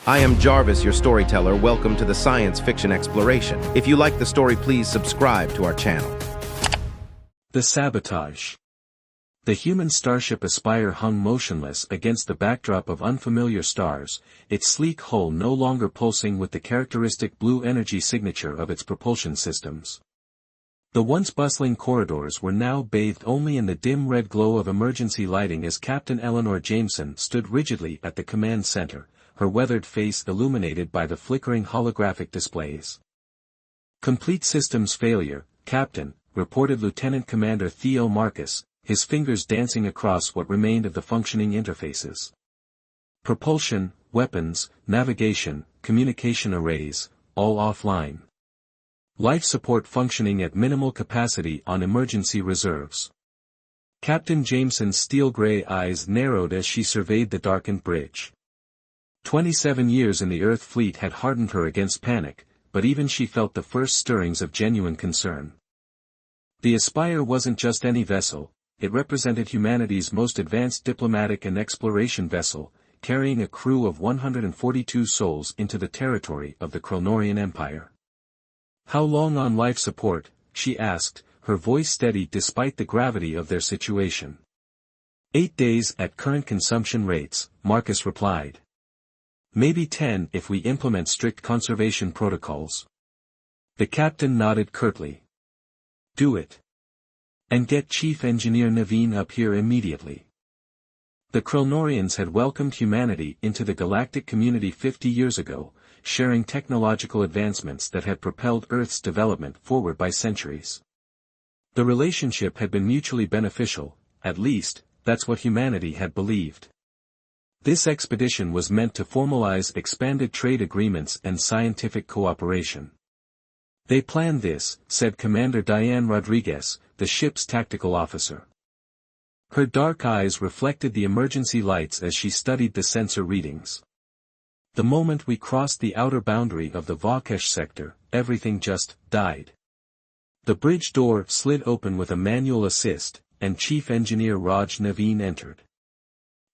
I am Jarvis, your storyteller. Welcome to the Science Fiction Exploration. If you like the story, please subscribe to our channel. The sabotage. The human starship Aspire hung motionless against the backdrop of unfamiliar stars, its sleek hull no longer pulsing with the characteristic blue energy signature of its propulsion systems. The once bustling corridors were now bathed only in the dim red glow of emergency lighting as Captain Eleanor Jameson stood rigidly at the command center, her weathered face illuminated by the flickering holographic displays. "Complete systems failure, Captain," reported Lieutenant Commander Theo Marcus, his fingers dancing across what remained of the functioning interfaces. "Propulsion, weapons, navigation, communication arrays, all offline. Life support functioning at minimal capacity on emergency reserves." Captain Jameson's steel-gray eyes narrowed as she surveyed the darkened bridge. 27 years in the Earth fleet had hardened her against panic, but even she felt the first stirrings of genuine concern. The Aspire wasn't just any vessel, it represented humanity's most advanced diplomatic and exploration vessel, carrying a crew of 142 souls into the territory of the Kronorian Empire. "How long on life support?" she asked, her voice steady despite the gravity of their situation. 8 days at current consumption rates, Marcus replied. "Maybe 10 if we implement strict conservation protocols." The captain nodded curtly. "Do it. And get Chief Engineer Naveen up here immediately." The Kronorians had welcomed humanity into the galactic community 50 years ago, sharing technological advancements that had propelled Earth's development forward by centuries. The relationship had been mutually beneficial, at least, that's what humanity had believed. This expedition was meant to formalize expanded trade agreements and scientific cooperation. "They planned this," said Commander Diane Rodriguez, the ship's tactical officer. Her dark eyes reflected the emergency lights as she studied the sensor readings. "The moment we crossed the outer boundary of the Vakesh sector, everything just died." The bridge door slid open with a manual assist, and Chief Engineer Raj Naveen entered.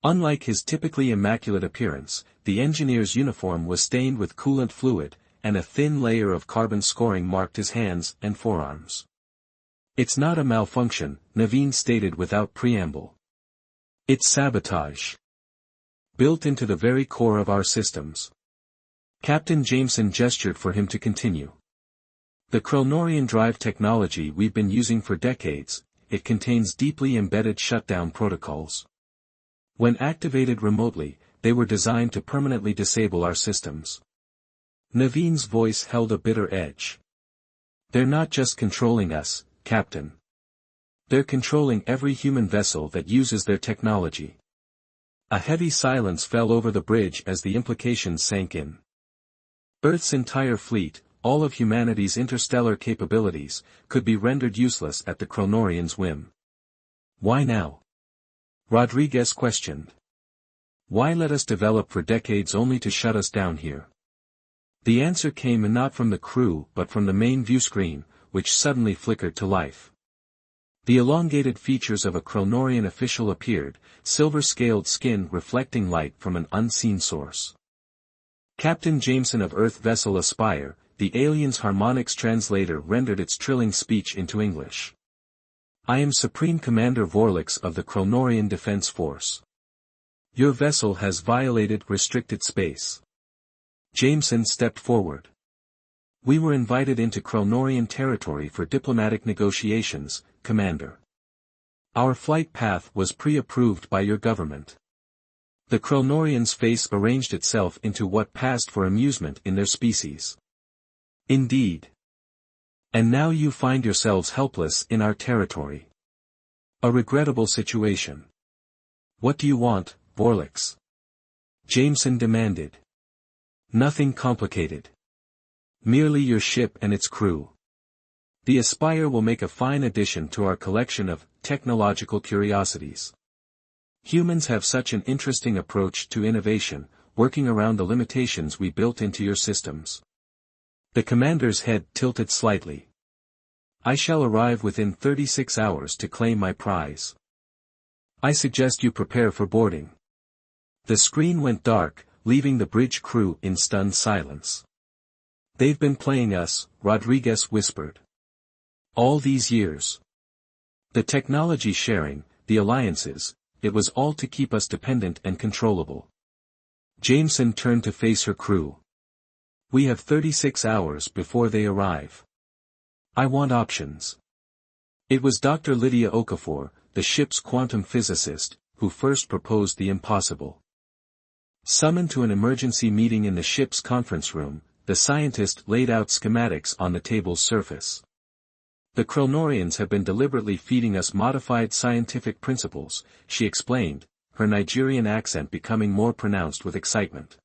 Unlike his typically immaculate appearance, the engineer's uniform was stained with coolant fluid, and a thin layer of carbon scoring marked his hands and forearms. "It's not a malfunction," Naveen stated without preamble. "It's sabotage. Built into the very core of our systems." Captain Jameson gestured for him to continue. "The Kronorian drive technology we've been using for decades, it contains deeply embedded shutdown protocols. When activated remotely, they were designed to permanently disable our systems." Naveen's voice held a bitter edge. "They're not just controlling us, Captain. They're controlling every human vessel that uses their technology." A heavy silence fell over the bridge as the implications sank in. Earth's entire fleet, all of humanity's interstellar capabilities, could be rendered useless at the Kronorians' whim. "Why now?" Rodriguez questioned. "Why let us develop for decades only to shut us down here?" The answer came not from the crew but from the main viewscreen, which suddenly flickered to life. The elongated features of a Kronorian official appeared, silver-scaled skin reflecting light from an unseen source. Captain Jameson of Earth vessel Aspire, the alien's harmonics translator rendered its trilling speech into English. "I am Supreme Commander Vorlix of the Kronorian Defense Force. Your vessel has violated restricted space." Jameson stepped forward. "We were invited into Kronorian territory for diplomatic negotiations, Commander. Our flight path was pre-approved by your government." The Kronorian's face arranged itself into what passed for amusement in their species. "Indeed. And now you find yourselves helpless in our territory. A regrettable situation. What do you want, Vorlix?" Jameson demanded. "Nothing complicated. Merely your ship and its crew. The Aspire will make a fine addition to our collection of technological curiosities. Humans have such an interesting approach to innovation, working around the limitations we built into your systems." The commander's head tilted slightly. "I shall arrive within 36 hours to claim my prize. I suggest you prepare for boarding." The screen went dark, leaving the bridge crew in stunned silence. "They've been playing us," Rodriguez whispered. "All these years. The technology sharing, the alliances, it was all to keep us dependent and controllable." Jameson turned to face her crew. "We have 36 hours before they arrive. I want options." It was Dr. Lydia Okafor, the ship's quantum physicist, who first proposed the impossible. Summoned to an emergency meeting in the ship's conference room, the scientist laid out schematics on the table's surface. "The Krilnorians have been deliberately feeding us modified scientific principles," she explained, her Nigerian accent becoming more pronounced with excitement.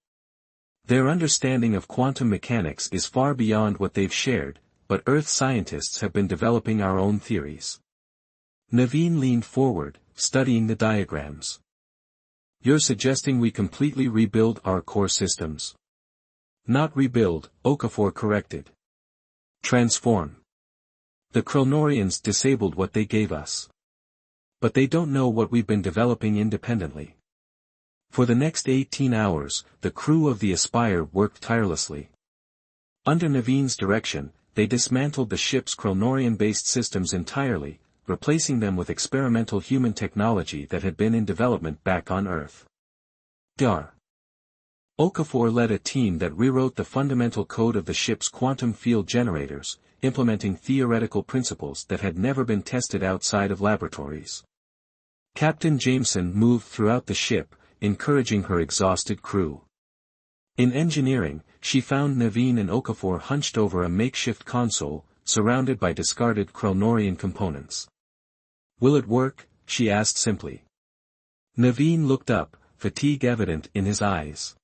"Their understanding of quantum mechanics is far beyond what they've shared, but Earth scientists have been developing our own theories." Naveen leaned forward, studying the diagrams. "You're suggesting we completely rebuild our core systems?" "Not rebuild," Okafor corrected. "Transform. The Krilnorians disabled what they gave us. But they don't know what we've been developing independently." For the next 18 hours, the crew of the Aspire worked tirelessly. Under Naveen's direction, they dismantled the ship's Krilnorian-based systems entirely, replacing them with experimental human technology that had been in development back on Earth. Dar. Okafor led a team that rewrote the fundamental code of the ship's quantum field generators, implementing theoretical principles that had never been tested outside of laboratories. Captain Jameson moved throughout the ship, encouraging her exhausted crew. In engineering, she found Naveen and Okafor hunched over a makeshift console, surrounded by discarded Krilnorian components. "Will it work?" she asked simply. Naveen looked up, fatigue evident in his eyes.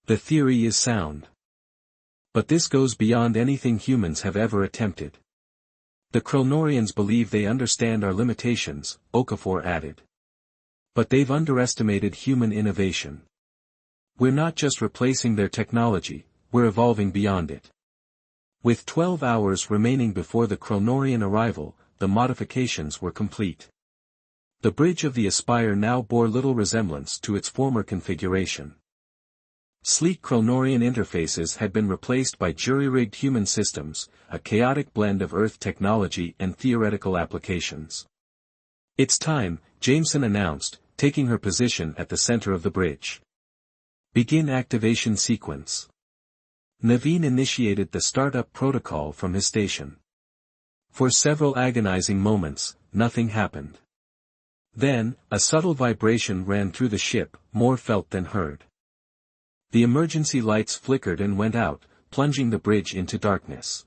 "The theory is sound. But this goes beyond anything humans have ever attempted. The Krilnorians believe they understand our limitations," Okafor added. "But they've underestimated human innovation. We're not just replacing their technology, we're evolving beyond it." With 12 hours remaining before the Krilnorian arrival, the modifications were complete. The bridge of the Aspire now bore little resemblance to its former configuration. Sleek Krilnorian interfaces had been replaced by jury-rigged human systems, a chaotic blend of Earth technology and theoretical applications. "It's time," Jameson announced, taking her position at the center of the bridge. "Begin activation sequence." Naveen initiated the startup protocol from his station. For several agonizing moments, nothing happened. Then, a subtle vibration ran through the ship, more felt than heard. The emergency lights flickered and went out, plunging the bridge into darkness.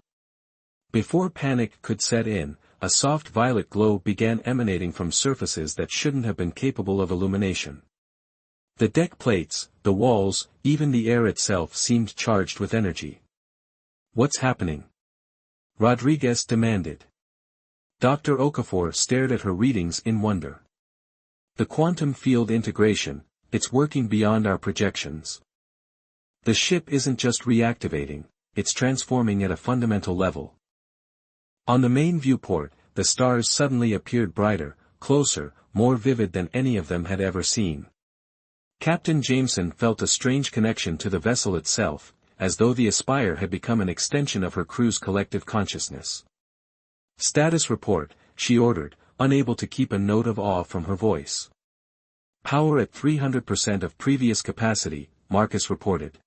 Before panic could set in, a soft violet glow began emanating from surfaces that shouldn't have been capable of illumination. The deck plates, the walls, even the air itself seemed charged with energy. "What's happening?" Rodriguez demanded. Dr. Okafor stared at her readings in wonder. "The quantum field integration, it's working beyond our projections. The ship isn't just reactivating, it's transforming at a fundamental level." On the main viewport, the stars suddenly appeared brighter, closer, more vivid than any of them had ever seen. Captain Jameson felt a strange connection to the vessel itself, as though the Aspire had become an extension of her crew's collective consciousness. "Status report," she ordered, unable to keep a note of awe from her voice. "Power at 300% of previous capacity," Marcus reported.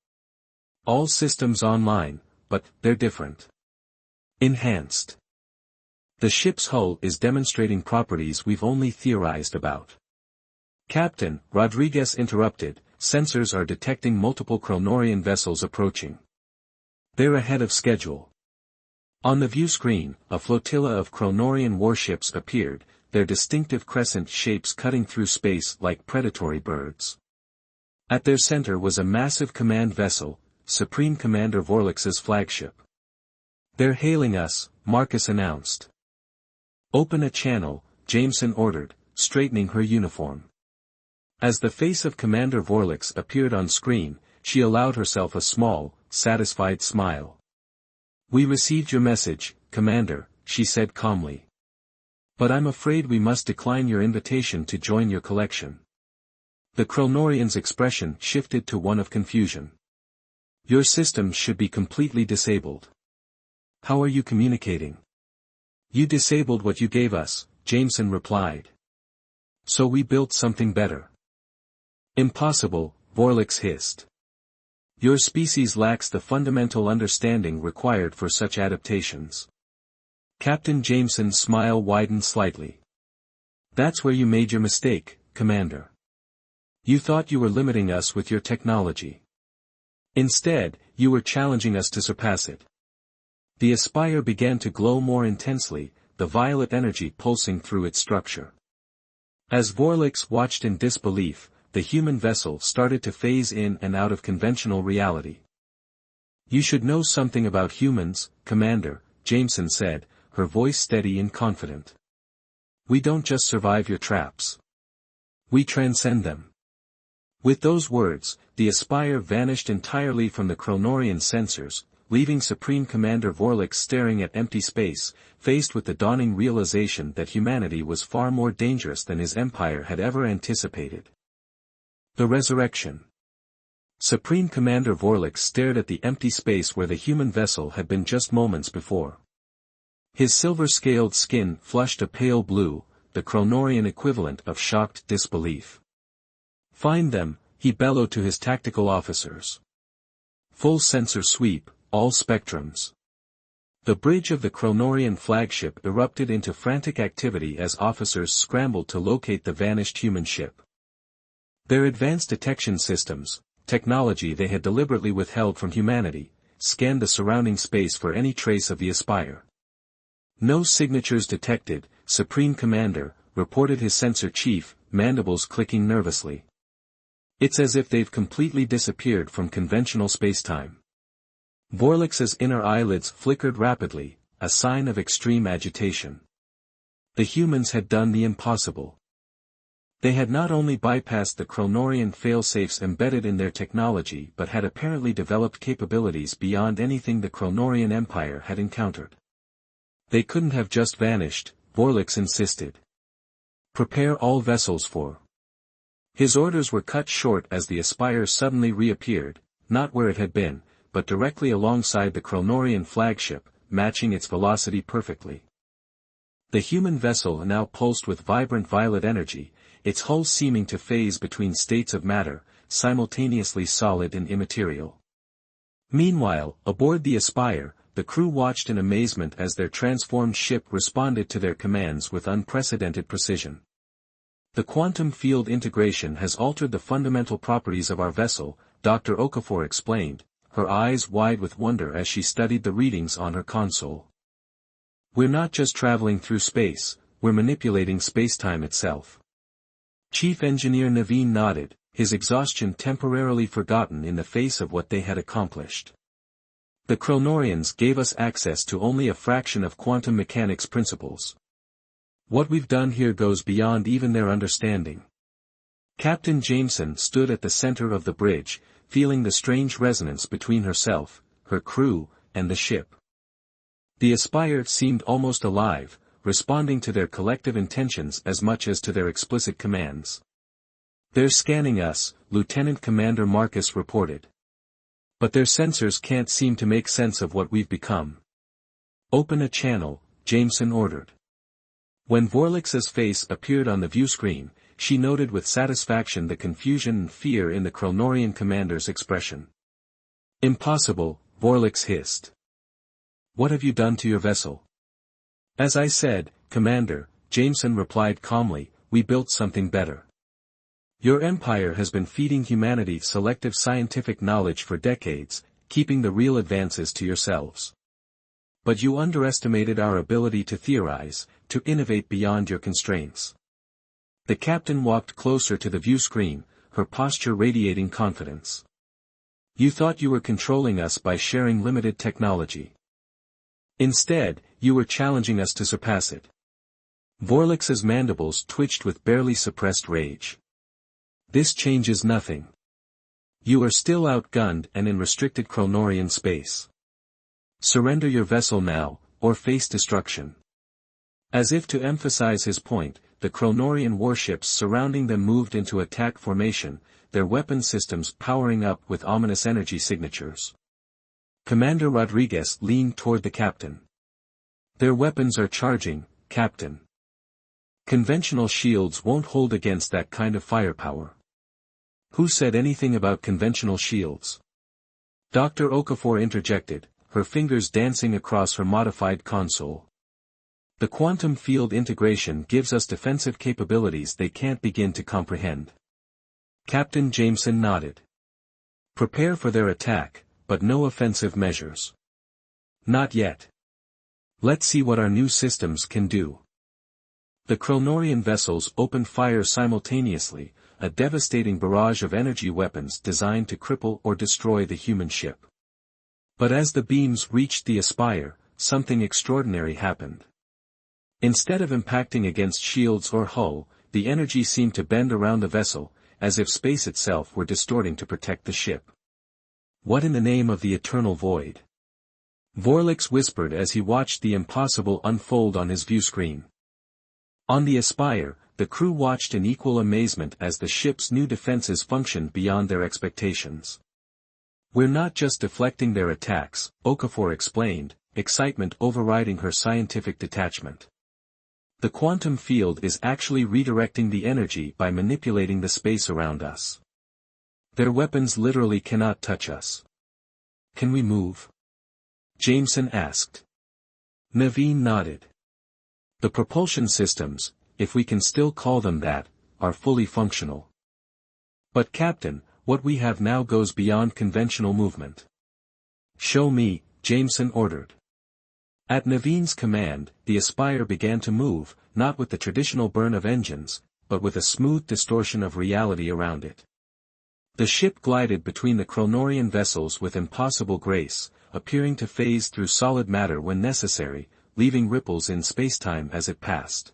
"All systems online, but they're different. Enhanced. The ship's hull is demonstrating properties we've only theorized about." "Captain," Rodriguez interrupted, "sensors are detecting multiple Krilnorian vessels approaching. They're ahead of schedule." On the view screen, a flotilla of Krilnorian warships appeared, their distinctive crescent shapes cutting through space like predatory birds. At their center was a massive command vessel, Supreme Commander Vorlix's flagship. "They're hailing us," Marcus announced. "Open a channel," Jameson ordered, straightening her uniform. As the face of Commander Vorlix appeared on screen, she allowed herself a small, satisfied smile. "We received your message, Commander," she said calmly. "But I'm afraid we must decline your invitation to join your collection." The Kronorian's expression shifted to one of confusion. Your systems should be completely disabled. How are you communicating? You disabled what you gave us, Jameson replied. So we built something better. Impossible, Vorlix hissed. Your species lacks the fundamental understanding required for such adaptations. Captain Jameson's smile widened slightly. That's where you made your mistake, Commander. You thought you were limiting us with your technology. Instead, you were challenging us to surpass it. The Aspire began to glow more intensely, the violet energy pulsing through its structure. As Vorlix watched in disbelief, the human vessel started to phase in and out of conventional reality. You should know something about humans, Commander, Jameson said, her voice steady and confident. We don't just survive your traps. We transcend them. With those words, the Aspire vanished entirely from the Kronorian sensors, leaving Supreme Commander Vorlix staring at empty space, faced with the dawning realization that humanity was far more dangerous than his empire had ever anticipated. The resurrection. Supreme Commander Vorlix stared at the empty space where the human vessel had been just moments before. His silver-scaled skin flushed a pale blue, the Kronorian equivalent of shocked disbelief. Find them, he bellowed to his tactical officers. Full sensor sweep, all spectrums. The bridge of the Kronorian flagship erupted into frantic activity as officers scrambled to locate the vanished human ship. Their advanced detection systems, technology they had deliberately withheld from humanity, scanned the surrounding space for any trace of the Aspire. No signatures detected, Supreme Commander, reported his sensor chief, mandibles clicking nervously. It's as if they've completely disappeared from conventional spacetime. Vorlix's inner eyelids flickered rapidly, a sign of extreme agitation. The humans had done the impossible. They had not only bypassed the Kronorian failsafes embedded in their technology but had apparently developed capabilities beyond anything the Kronorian Empire had encountered. They couldn't have just vanished, Vorlix insisted. Prepare all vessels for. His orders were cut short as the Aspire suddenly reappeared, not where it had been, but directly alongside the Kronorian flagship, matching its velocity perfectly. The human vessel now pulsed with vibrant violet energy, its hull seeming to phase between states of matter, simultaneously solid and immaterial. Meanwhile, aboard the Aspire, the crew watched in amazement as their transformed ship responded to their commands with unprecedented precision. The quantum field integration has altered the fundamental properties of our vessel, Dr. Okafor explained, her eyes wide with wonder as she studied the readings on her console. We're not just traveling through space, we're manipulating spacetime itself. Chief Engineer Naveen nodded, his exhaustion temporarily forgotten in the face of what they had accomplished. The Kronorians gave us access to only a fraction of quantum mechanics principles. What we've done here goes beyond even their understanding. Captain Jameson stood at the center of the bridge, feeling the strange resonance between herself, her crew, and the ship. The Aspire seemed almost alive, responding to their collective intentions as much as to their explicit commands. They're scanning us, Lieutenant Commander Marcus reported. But their sensors can't seem to make sense of what we've become. Open a channel, Jameson ordered. When Vorlix's face appeared on the view screen, she noted with satisfaction the confusion and fear in the Kronorian commander's expression. Impossible, Vorlix hissed. What have you done to your vessel? As I said, Commander, Jameson replied calmly, we built something better. Your empire has been feeding humanity selective scientific knowledge for decades, keeping the real advances to yourselves. But you underestimated our ability to theorize, to innovate beyond your constraints. The captain walked closer to the view screen, her posture radiating confidence. You thought you were controlling us by sharing limited technology. Instead, you were challenging us to surpass it. Vorlix's mandibles twitched with barely suppressed rage. This changes nothing. You are still outgunned and in restricted Kronorian space. Surrender your vessel now, or face destruction. As if to emphasize his point, the Kronorian warships surrounding them moved into attack formation, their weapon systems powering up with ominous energy signatures. Commander Rodriguez leaned toward the captain. Their weapons are charging, Captain. Conventional shields won't hold against that kind of firepower. Who said anything about conventional shields? Dr. Okafor interjected, her fingers dancing across her modified console. The quantum field integration gives us defensive capabilities they can't begin to comprehend. Captain Jameson nodded. Prepare for their attack, but no offensive measures. Not yet. Let's see what our new systems can do. The Kronorian vessels opened fire simultaneously, a devastating barrage of energy weapons designed to cripple or destroy the human ship. But as the beams reached the Aspire, something extraordinary happened. Instead of impacting against shields or hull, the energy seemed to bend around the vessel, as if space itself were distorting to protect the ship. What in the name of the eternal void? Vorlix whispered as he watched the impossible unfold on his view screen. On the Aspire, the crew watched in equal amazement as the ship's new defenses functioned beyond their expectations. We're not just deflecting their attacks, Okafor explained, excitement overriding her scientific detachment. The quantum field is actually redirecting the energy by manipulating the space around us. Their weapons literally cannot touch us. Can we move? Jameson asked. Naveen nodded. The propulsion systems, if we can still call them that, are fully functional. But Captain, what we have now goes beyond conventional movement. Show me, Jameson ordered. At Naveen's command, the Aspire began to move, not with the traditional burn of engines, but with a smooth distortion of reality around it. The ship glided between the Kronorian vessels with impossible grace, appearing to phase through solid matter when necessary, leaving ripples in spacetime as it passed.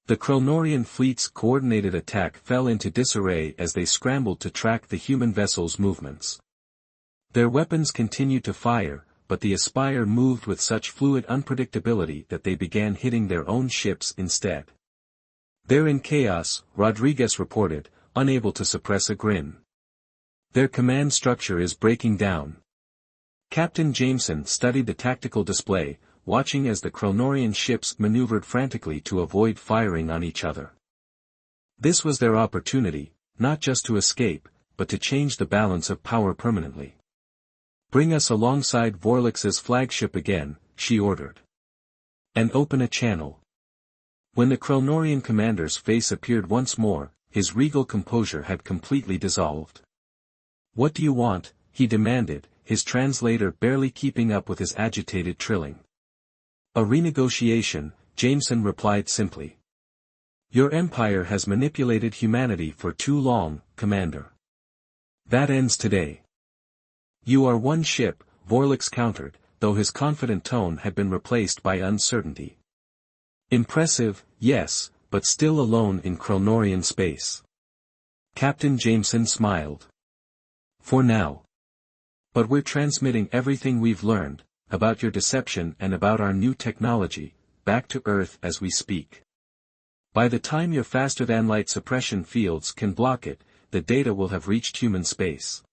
The Kronorian fleet's coordinated attack fell into disarray as they scrambled to track the human vessel's movements. Their weapons continued to fire, but the Aspire moved with such fluid unpredictability that they began hitting their own ships instead. They're in chaos, Rodriguez reported, unable to suppress a grin. Their command structure is breaking down. Captain Jameson studied the tactical display, watching as the Kronorian ships maneuvered frantically to avoid firing on each other. This was their opportunity, not just to escape, but to change the balance of power permanently. Bring us alongside Vorlix's flagship again, she ordered. And open a channel. When the Kronorian commander's face appeared once more, his regal composure had completely dissolved. What do you want? He demanded, his translator barely keeping up with his agitated trilling. A renegotiation, Jameson replied simply. Your empire has manipulated humanity for too long, Commander. That ends today. You are one ship, Vorlix countered, though his confident tone had been replaced by uncertainty. Impressive, yes, but still alone in Kronorian space. Captain Jameson smiled. For now. But we're transmitting everything we've learned, about your deception and about our new technology, back to Earth as we speak. By the time your faster-than-light suppression fields can block it, the data will have reached human space.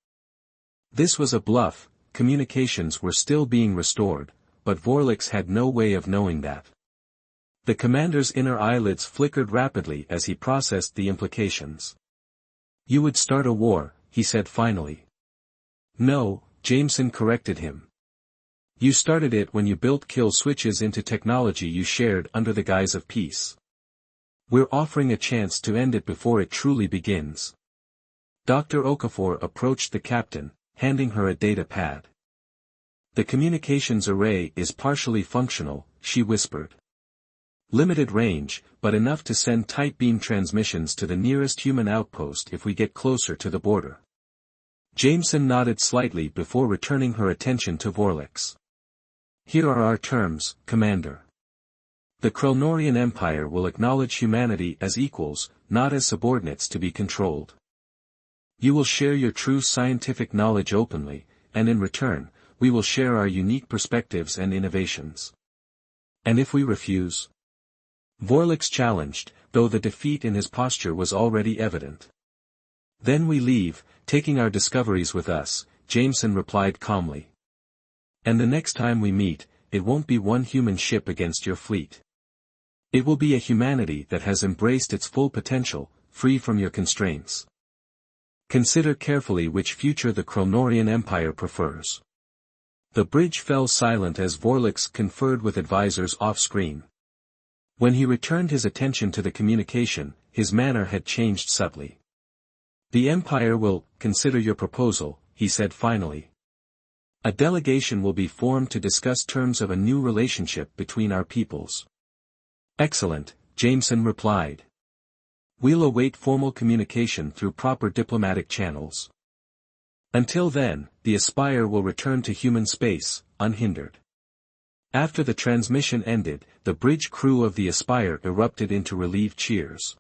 This was a bluff, communications were still being restored, but Vorlix had no way of knowing that. The commander's inner eyelids flickered rapidly as he processed the implications. You would start a war, he said finally. No, Jameson corrected him. You started it when you built kill switches into technology you shared under the guise of peace. We're offering a chance to end it before it truly begins. Dr. Okafor approached the captain, handing her a data pad. The communications array is partially functional, she whispered. Limited range, but enough to send tight beam transmissions to the nearest human outpost if we get closer to the border. Jameson nodded slightly before returning her attention to Vorlix. Here are our terms, Commander. The Kronorian Empire will acknowledge humanity as equals, not as subordinates to be controlled. You will share your true scientific knowledge openly, and in return, we will share our unique perspectives and innovations. And if we refuse? Vorlix challenged, though the defeat in his posture was already evident. Then we leave, taking our discoveries with us, Jameson replied calmly. And the next time we meet, it won't be one human ship against your fleet. It will be a humanity that has embraced its full potential, free from your constraints. Consider carefully which future the Kronorian Empire prefers. The bridge fell silent as Vorlix conferred with advisors off-screen. When he returned his attention to the communication, his manner had changed subtly. The Empire will consider your proposal, he said finally. A delegation will be formed to discuss terms of a new relationship between our peoples. Excellent, Jameson replied. We'll await formal communication through proper diplomatic channels. Until then, the Aspire will return to human space, unhindered. After the transmission ended, the bridge crew of the Aspire erupted into relieved cheers.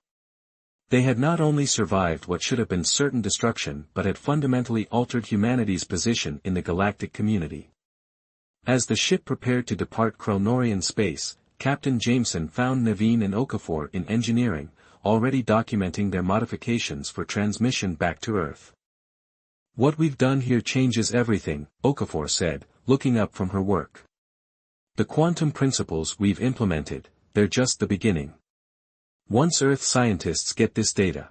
They had not only survived what should have been certain destruction but had fundamentally altered humanity's position in the galactic community. As the ship prepared to depart Kronorian space, Captain Jameson found Naveen and Okafor in engineering, already documenting their modifications for transmission back to Earth. What we've done here changes everything, Okafor said, looking up from her work. The quantum principles we've implemented, they're just the beginning. Once Earth scientists get this data,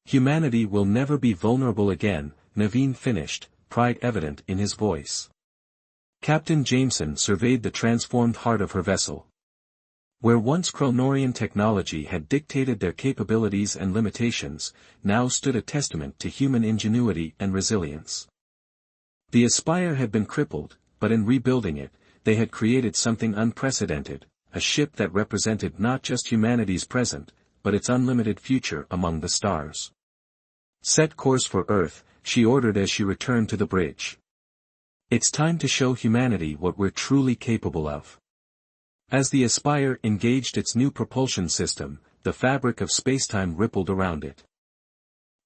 humanity will never be vulnerable again, Naveen finished, pride evident in his voice. Captain Jameson surveyed the transformed heart of her vessel. Where once Kronorian technology had dictated their capabilities and limitations, now stood a testament to human ingenuity and resilience. The Aspire had been crippled, but in rebuilding it, they had created something unprecedented, a ship that represented not just humanity's present, but its unlimited future among the stars. Set course for Earth, she ordered as she returned to the bridge. It's time to show humanity what we're truly capable of. As the Aspire engaged its new propulsion system, the fabric of spacetime rippled around it.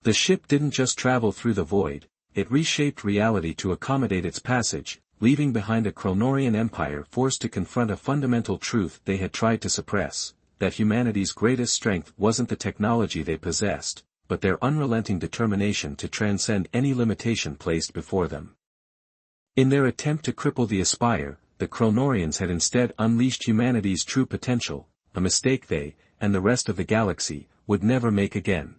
The ship didn't just travel through the void, it reshaped reality to accommodate its passage, leaving behind a Kronorian empire forced to confront a fundamental truth they had tried to suppress, that humanity's greatest strength wasn't the technology they possessed, but their unrelenting determination to transcend any limitation placed before them. In their attempt to cripple the Aspire, the Kronorians had instead unleashed humanity's true potential, a mistake they, and the rest of the galaxy, would never make again.